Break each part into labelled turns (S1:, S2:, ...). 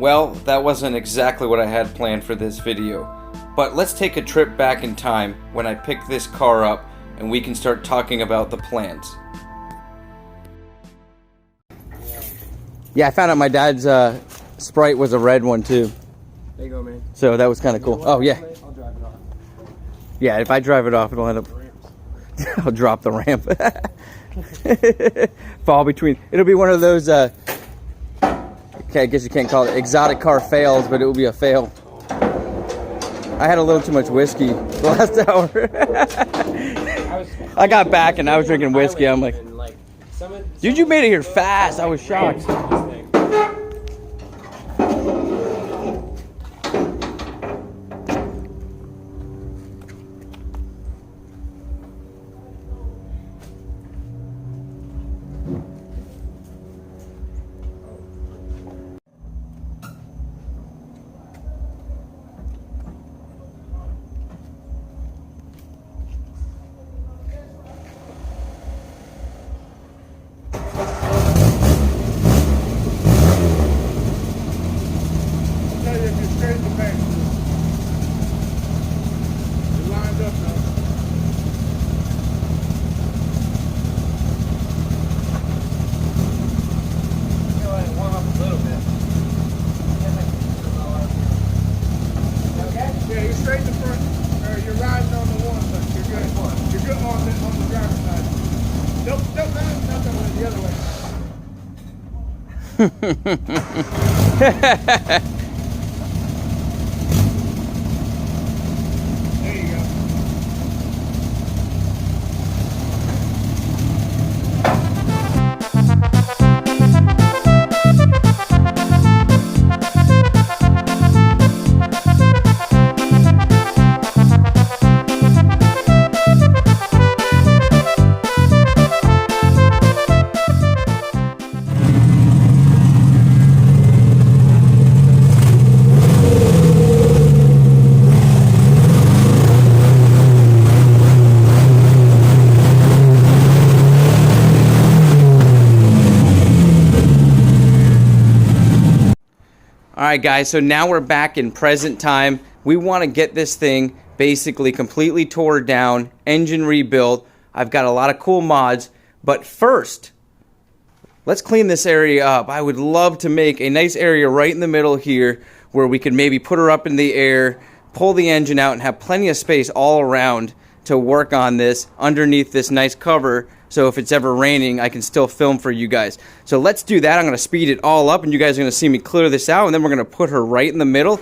S1: Well, that wasn't exactly what I had planned for this video, but let's take a trip back in time when I picked this car up and we can start talking about the plans. Yeah, I found out my dad's Sprite was a red one too.
S2: There you go, man.
S1: So that was kind of cool. Oh yeah.
S2: I'll drive it off.
S1: Yeah, if I drive it off, it'll end up. I'll drop the ramp. Fall between. It'll be one of those. Okay, I guess you can't call it exotic car fails, but it will be a fail. I had a little too much whiskey the last hour. I got back and I was drinking whiskey. I'm like, dude, you made it here fast. I was shocked. Alright guys, so now we're back in present time. We want to get this thing basically completely tore down, engine rebuilt. I've got a lot of cool mods, but first, let's clean this area up. I would love to make a nice area right in the middle here where we could maybe put her up in the air, pull the engine out, and have plenty of space all around to work on this underneath this nice cover, so if it's ever raining, I can still film for you guys. So let's do that. I'm going to speed it all up, and you guys are going to see me clear this out, and then we're going to put her right in the middle.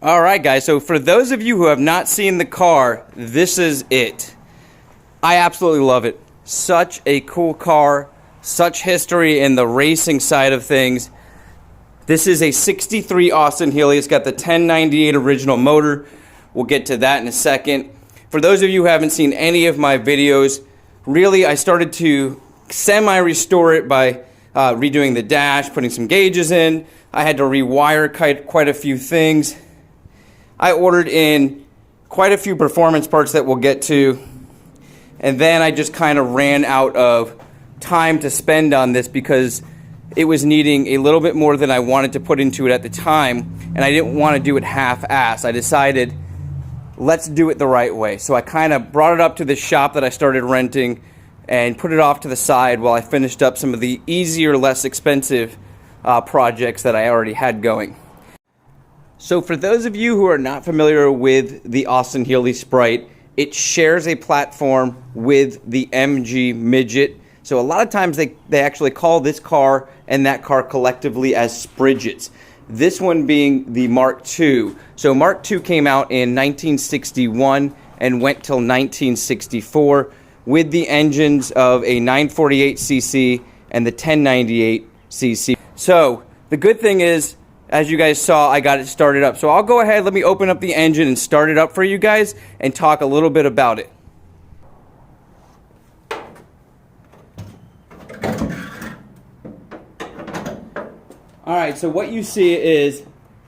S1: All right, guys, so for those of you who have not seen the car, this is it. I absolutely love it. Such a cool car, such history in the racing side of things. This is a 63 Austin Healey. It's got the 1098 original motor. We'll get to that in a second. For those of you who haven't seen any of my videos, really I started to semi-restore it by redoing the dash, putting some gauges in. I had to rewire quite a few things. I ordered in quite a few performance parts that we'll get to. And then I just kind of ran out of time to spend on this because it was needing a little bit more than I wanted to put into it at the time. And I didn't want to do it half-assed. I decided, let's do it the right way. So I kind of brought it up to the shop that I started renting and put it off to the side while I finished up some of the easier, less expensive projects that I already had going. So for those of you who are not familiar with the Austin Healey Sprite, it shares a platform with the MG Midget. So a lot of times they actually call this car and that car collectively as Spridgets. This one being the Mark II. So Mark II came out in 1961 and went till 1964 with the engines of a 948cc and the 1098cc. So the good thing is, as you guys saw, I got it started up. So I'll go ahead, let me open up the engine and start it up for you guys and talk a little bit about it. Alright, so what you see is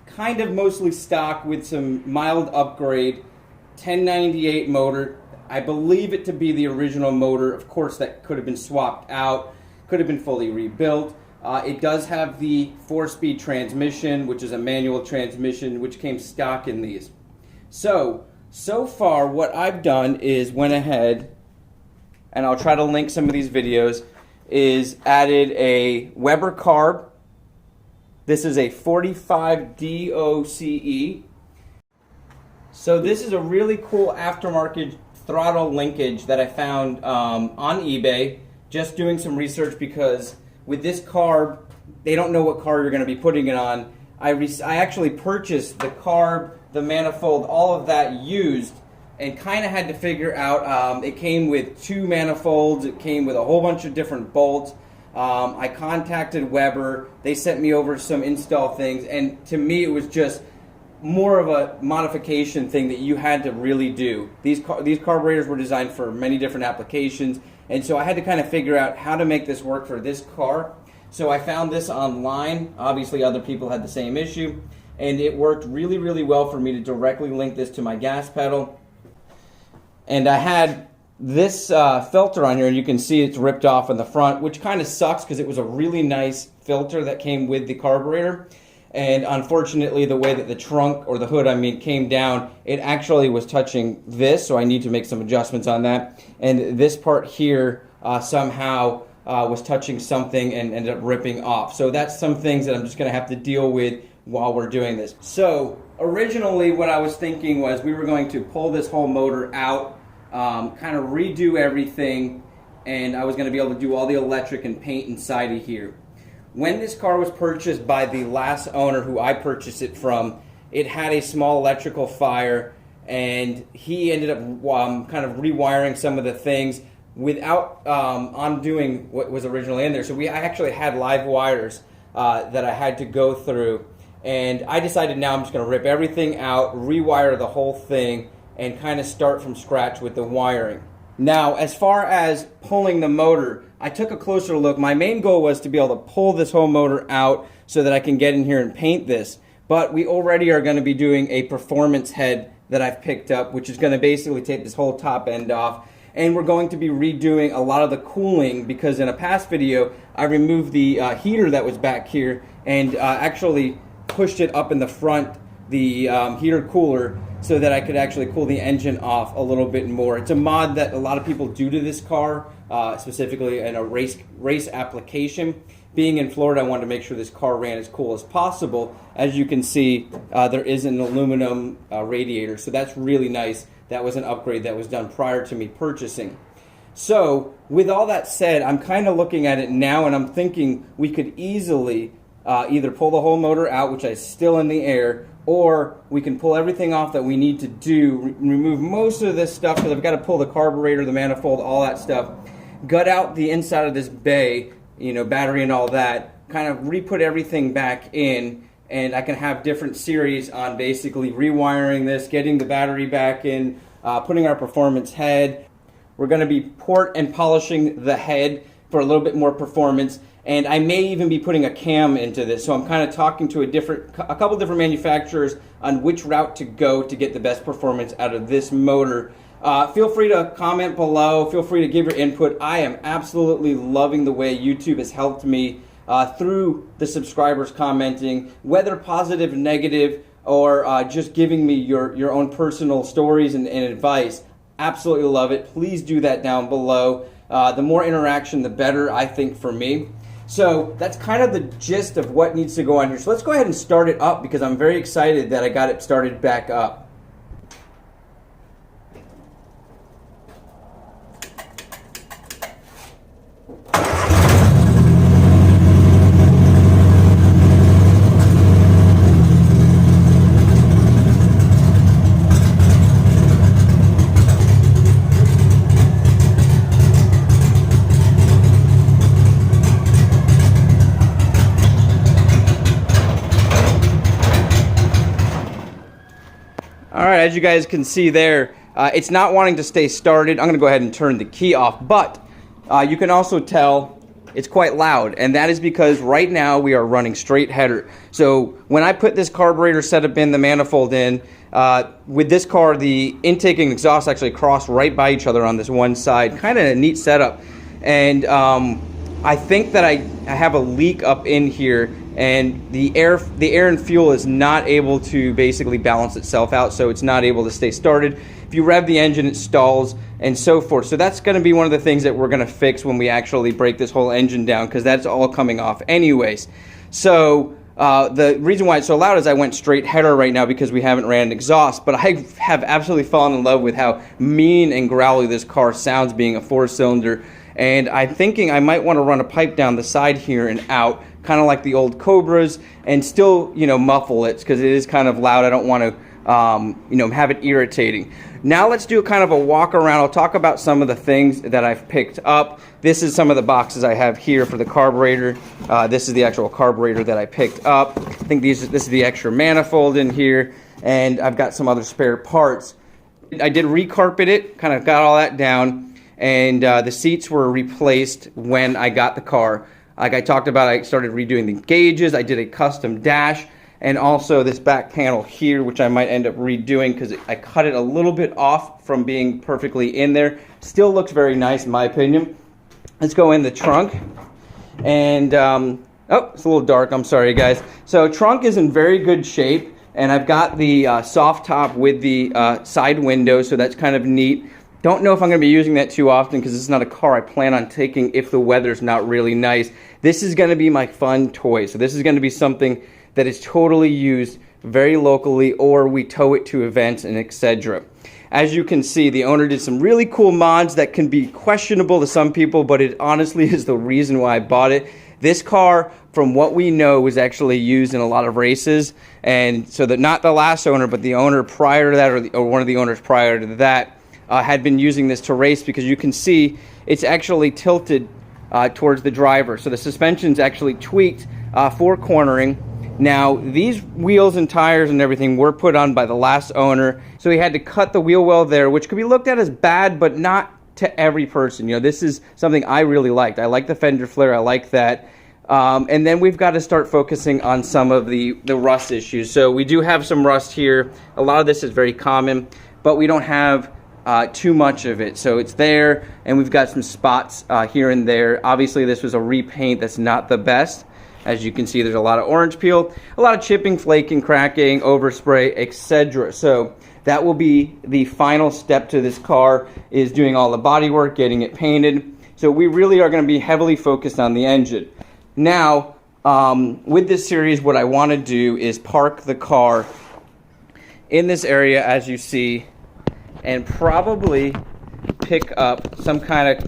S1: kind of mostly stock with some mild upgrade, 1098 motor. I believe it to be the original motor. Of course, that could have been swapped out, could have been fully rebuilt. It does have the 4-speed transmission, which is a manual transmission, which came stock in these. So far what I've done is went ahead, and I'll try to link some of these videos, is added a Weber carb. This is a 45 DOCE. So this is a really cool aftermarket throttle linkage that I found on eBay, just doing some research because with this carb, they don't know what carb you're going to be putting it on. I actually purchased the carb, the manifold, all of that used, and kind of had to figure out, it came with 2 manifolds, it came with a whole bunch of different bolts. I contacted Weber, they sent me over some install things, and to me it was just more of a modification thing that you had to really do. These carburetors were designed for many different applications, and so I had to kind of figure out how to make this work for this car. So I found this online. Obviously other people had the same issue, and it worked really, really well for me to directly link this to my gas pedal. And I had this filter on here, and you can see it's ripped off in the front, which kind of sucks because it was a really nice filter that came with the carburetor. And unfortunately, the way that the trunk, or the hood, I mean, came down, it actually was touching this, so I need to make some adjustments on that. And this part here somehow was touching something and ended up ripping off. So that's some things that I'm just going to have to deal with while we're doing this. So originally what I was thinking was we were going to pull this whole motor out, kind of redo everything, and I was going to be able to do all the electric and paint inside of here. When this car was purchased by the last owner who I purchased it from, it had a small electrical fire, and he ended up kind of rewiring some of the things without undoing what was originally in there. So I actually had live wires that I had to go through, and I decided now I'm just going to rip everything out, rewire the whole thing, and kind of start from scratch with the wiring. Now, as far as pulling the motor, I took a closer look. My main goal was to be able to pull this whole motor out so that I can get in here and paint this. But we already are going to be doing a performance head that I've picked up, which is going to basically take this whole top end off. And we're going to be redoing a lot of the cooling because in a past video, I removed the heater that was back here and actually pushed it up in the front, the heater cooler, so that I could actually cool the engine off a little bit more. It's a mod that a lot of people do to this car, specifically in a race application. Being in Florida, I wanted to make sure this car ran as cool as possible. As you can see, there is an aluminum radiator, so that's really nice. That was an upgrade that was done prior to me purchasing. So, with all that said, I'm kind of looking at it now and I'm thinking we could easily either pull the whole motor out, which is still in the air, or we can pull everything off that we need to do, remove most of this stuff, because I've got to pull the carburetor, the manifold, all that stuff, gut out the inside of this bay, you know, battery and all that, kind of re-put everything back in, and I can have different series on basically rewiring this, getting the battery back in, putting our performance head. We're going to be port and polishing the head for a little bit more performance, and I may even be putting a cam into this. So I'm kind of talking to a couple different manufacturers on which route to go to get the best performance out of this motor. Feel free to comment below. Feel free to give your input. I am absolutely loving the way YouTube has helped me through the subscribers commenting, whether positive, negative, or just giving me your own personal stories and advice. Absolutely love it. Please do that down below. The more interaction, the better, I think, for me. So that's kind of the gist of what needs to go on here. So let's go ahead and start it up, because I'm very excited that I got it started back up. All right, as you guys can see there, it's not wanting to stay started. I'm going to go ahead and turn the key off, but you can also tell it's quite loud, and that is because right now we are running straight header. So when I put this carburetor setup in, the manifold in, with this car, the intake and exhaust actually cross right by each other on this one side. Kind of a neat setup. And I think that I have a leak up in here, and the air and fuel is not able to basically balance itself out, so it's not able to stay started. If you rev the engine, it stalls and so forth. So that's going to be one of the things that we're going to fix when we actually break this whole engine down, because that's all coming off anyways. So the reason why it's so loud is I went straight header right now because we haven't ran exhaust, but I have absolutely fallen in love with how mean and growly this car sounds being a 4-cylinder. And I'm thinking I might want to run a pipe down the side here and out, kind of like the old Cobras, and still, you know, muffle it because it is kind of loud. I don't want to, you know, have it irritating. Now let's do kind of a walk around. I'll talk about some of the things that I've picked up. This is some of the boxes I have here for the carburetor. This is the actual carburetor that I picked up. I think this is the extra manifold in here, and I've got some other spare parts. I did recarpet it, kind of got all that down. And the seats were replaced when I got the car. Like I talked about, I started redoing the gauges. I did a custom dash, and also this back panel here, which I might end up redoing because I cut it a little bit off from being perfectly in there. Still looks very nice in my opinion. Let's go in the trunk. And, oh, it's a little dark. I'm sorry, guys. So trunk is in very good shape, and I've got the soft top with the side window, so that's kind of neat. Don't know if I'm going to be using that too often because this is not a car I plan on taking if the weather's not really nice. This is going to be my fun toy. So this is going to be something that is totally used very locally, or we tow it to events and etc. As you can see, the owner did some really cool mods that can be questionable to some people, but it honestly is the reason why I bought it. This car, from what we know, was actually used in a lot of races, and so that not the last owner, but the owner prior to that, or one of the owners prior to that, had been using this to race, because you can see it's actually tilted towards the driver. So the suspension's actually tweaked for cornering. Now, these wheels and tires and everything were put on by the last owner, so he had to cut the wheel well there, which could be looked at as bad, but not to every person. You know, this is something I really liked. I like the fender flare, I like that. And then we've got to start focusing on some of the rust issues. So we do have some rust here. A lot of this is very common, but we don't have too much of it. So it's there, and we've got some spots here and there. Obviously, this was a repaint that's not the best. As you can see, there's a lot of orange peel, a lot of chipping, flaking, cracking, overspray, etc. So that will be the final step to this car, is doing all the body work, getting it painted. So we really are going to be heavily focused on the engine. Now, with this series, what I want to do is park the car in this area, as you see, and probably pick up some kind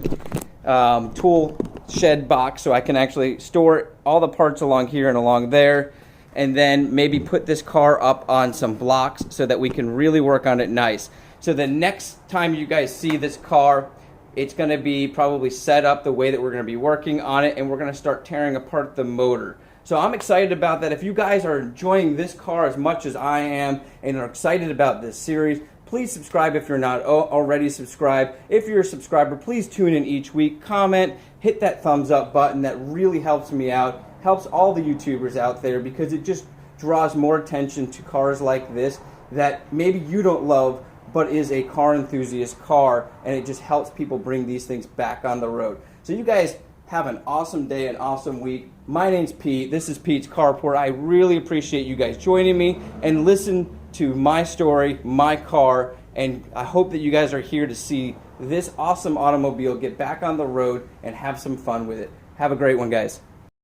S1: of tool shed box so I can actually store all the parts along here and along there. and then maybe put this car up on some blocks so that we can really work on it nice. So the next time you guys see this car, it's going to be probably set up the way that we're going to be working on it, and we're going to start tearing apart the motor. So I'm excited about that. If you guys are enjoying this car as much as I am and are excited about this series, please subscribe if you're not already subscribed. If you're a subscriber, please tune in each week, comment, hit that thumbs up button. That really helps me out, helps all the YouTubers out there, because it just draws more attention to cars like this that maybe you don't love, but is a car enthusiast car, and it just helps people bring these things back on the road. So you guys have an awesome day, an awesome week. My name's Pete. This is Pete's Carport. I really appreciate you guys joining me and listen to my story, my car, and I hope that you guys are here to see this awesome automobile get back on the road and have some fun with it. Have a great one, guys.